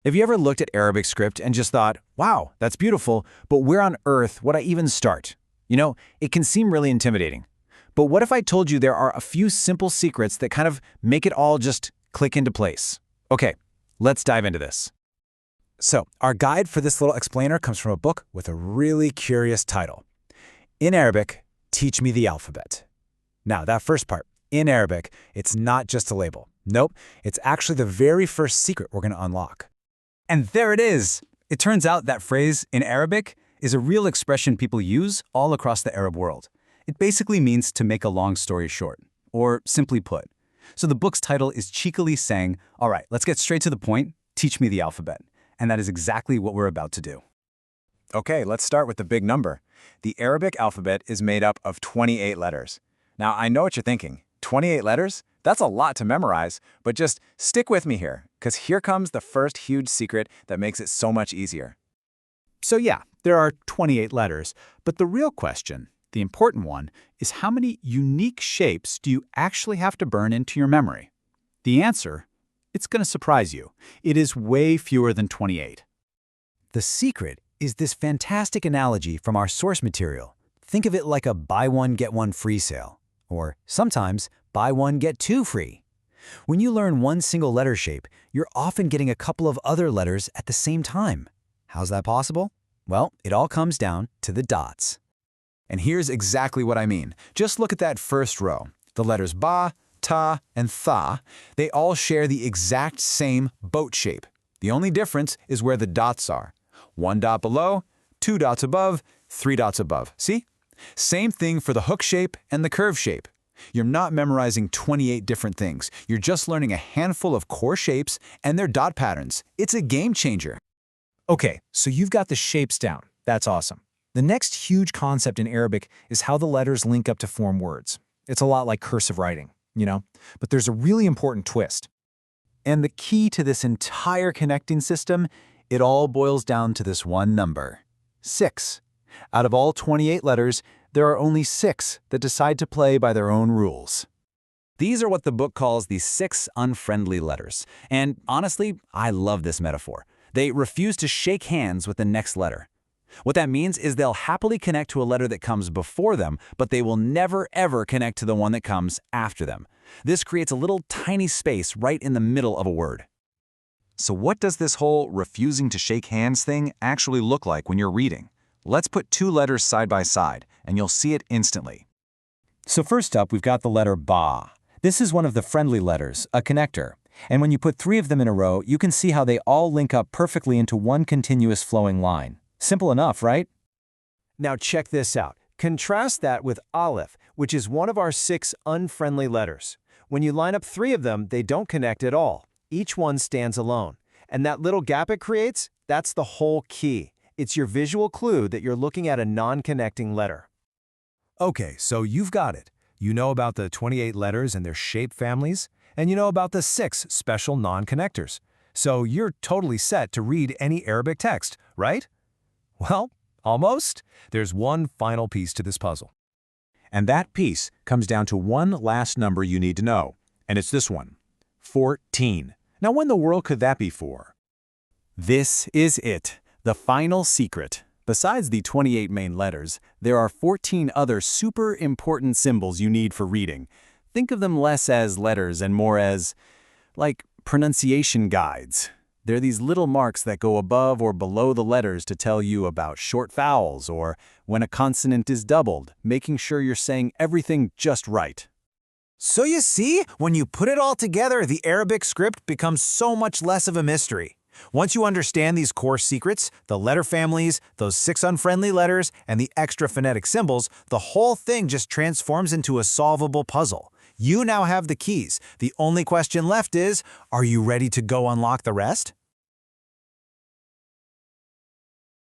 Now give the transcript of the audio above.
Have you ever looked at Arabic script and just thought, wow, that's beautiful, but where on earth would I even start? It can seem really intimidating. But what if I told you there are a few simple secrets that kind of make it all just click into place? Okay, let's dive into this. So, our guide for this little explainer comes from a book with a really curious title. In Arabic, Teach Me the Alphabet. Now, that first part, in Arabic, it's not just a label. Nope, it's actually the very first secret we're going to unlock. And there it is! It turns out that phrase, in Arabic, is a real expression people use all across the Arab world. It basically means to make a long story short, or simply put. So the book's title is cheekily saying, all right, let's get straight to the point, teach me the alphabet. And that is exactly what we're about to do. Okay, let's start with the big number. The Arabic alphabet is made up of 28 letters. Now, I know what you're thinking. 28 letters? That's a lot to memorize, but just stick with me here, because here comes the first huge secret that makes it so much easier. So yeah, there are 28 letters, but the real question, the important one, is how many unique shapes do you actually have to burn into your memory? The answer? It's going to surprise you. It is way fewer than 28. The secret is this fantastic analogy from our source material. Think of it like a buy one, get one free sale. Or sometimes, buy one, get two free. When you learn one single letter shape, you're often getting a couple of other letters at the same time. How's that possible? Well, it all comes down to the dots. And here's exactly what I mean. Just look at that first row. The letters ba, ta, and tha, they all share the exact same boat shape. The only difference is where the dots are. 1 dot below, 2 dots above, 3 dots above. See? Same thing for the hook shape and the curve shape. You're not memorizing 28 different things. You're just learning a handful of core shapes and their dot patterns. It's a game changer. Okay, so you've got the shapes down. That's awesome. The next huge concept in Arabic is how the letters link up to form words. It's a lot like cursive writing, But there's a really important twist. And the key to this entire connecting system, it all boils down to this one number, 6. Out of all 28 letters, there are only 6 that decide to play by their own rules. These are what the book calls the 6 unfriendly letters. And honestly, I love this metaphor. They refuse to shake hands with the next letter. What that means is they'll happily connect to a letter that comes before them, but they will never ever connect to the one that comes after them. This creates a little tiny space right in the middle of a word. So what does this whole refusing to shake hands thing actually look like when you're reading? Let's put 2 letters side by side, and you'll see it instantly. So first up, we've got the letter ba. This is one of the friendly letters, a connector. And when you put 3 of them in a row, you can see how they all link up perfectly into one continuous flowing line. Simple enough, right? Now check this out. Contrast that with aleph, which is one of our 6 unfriendly letters. When you line up 3 of them, they don't connect at all. Each one stands alone. And that little gap it creates, that's the whole key. It's your visual clue that you're looking at a non-connecting letter. Okay, so you've got it. You know about the 28 letters and their shape families, and you know about the 6 special non-connectors. So you're totally set to read any Arabic text, right? Well, almost. There's one final piece to this puzzle. And that piece comes down to one last number you need to know, and it's this one, 14. Now, when in the world could that be for? This is it, the final secret. Besides the 28 main letters, there are 14 other super important symbols you need for reading. Think of them less as letters and more as, like, pronunciation guides. They're these little marks that go above or below the letters to tell you about short vowels or when a consonant is doubled, making sure you're saying everything just right. So you see, when you put it all together, the Arabic script becomes so much less of a mystery. Once you understand these core secrets, the letter families, those 6 unfriendly letters, and the extra phonetic symbols, the whole thing just transforms into a solvable puzzle. You now have the keys. The only question left is, are you ready to go unlock the rest?